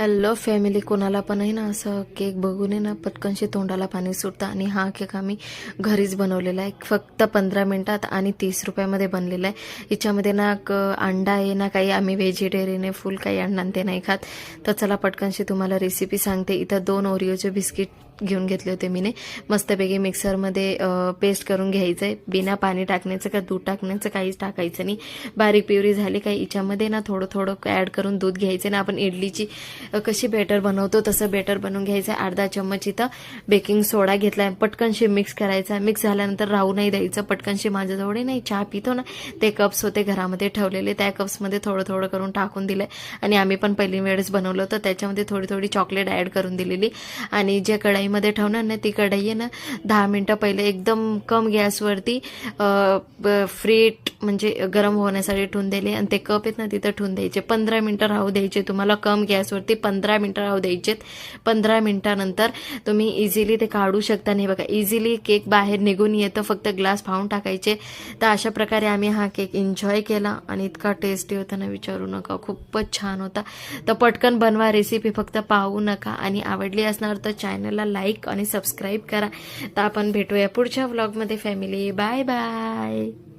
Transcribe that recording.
Hello family, कोणाला पण आहे ना असं केक बघून आहे ना पटकनशी तोंडाला पाणी सुटतं. आणि हा केक आम्ही घरीच बनवलेला आहे, फक्त 15 मिनिटात आणि 30 रुपयामध्ये बनलेला आहे. हिच्यामध्ये ना अंडा आहे ना काही, आम्ही व्हेजिटेरियन आहे, फुल काही अंडा ते नाही खात. तर चला पटकनशी तुम्हाला रेसिपी सांगते. इथं 2 ओरिओचे बिस्किट घेऊन घेतले होते मीने. मस्तपैकी मिक्सरमध्ये पेस्ट करून घ्यायचं आहे, बिना पाणी टाकण्याचं का दूध टाकण्याचं, काहीच टाकायचं नाही. बारीक प्युरी झाली काही, हिच्यामध्ये ना थोडं थोडं ॲड करून दूध घ्यायचं ना. आपण इडलीची कशी बॅटर बनवतो तसं बॅटर बनवून घ्यायचं. अर्धा चम्मच इथं बेकिंग सोडा घेतला, पटकनशी मिक्स करायचा. मिक्स झाल्यानंतर राहू नाही द्यायचं. पटकनशी माझ्याजवळ नाही चहा पितो ना ते कप्स होते घरामध्ये ठेवलेले, त्या कप्समध्ये थोडं थोडं करून टाकून दिलंय. आणि आम्ही पण पहिली वेळेस बनवलं होतं, त्याच्यामध्ये थोडी थोडी चॉकलेट ॲड करून दिलेली. आणि जे कढईमध्ये ठेवणार ना ती कढई आहे ना 10 मिनटं पहिले एकदम कम गॅसवरती फ्रीट म्हणजे गरम होण्यासाठी ठेवून दिले. आणि ते कप आहेत ना तिथं ठेवून द्यायचे. 15 मिनटं राहू द्यायचे तुम्हाला कम गॅसवरती. 15 मिनटं राहू द्यायचे. 15 मिनटानंतर तुम्ही इझिली ते काढू शकता. नाही बघा, इझिली केक बाहेर निघून येतं, फक्त ग्लास फावून टाकायचे. तर अशा प्रकारे आम्ही हा केक एन्जॉय केला आणि इतका टेस्टी होता ना विचारू नका, खूपच छान होता. तर पटकन बनवा, रेसिपी फक्त पाहू नका. आणि आवडली असणार तर चॅनलला लाईक आणि सबस्क्राईब करा. तर आपण भेटूया पुढच्या व्लॉगमध्ये फॅमिली. Bye bye.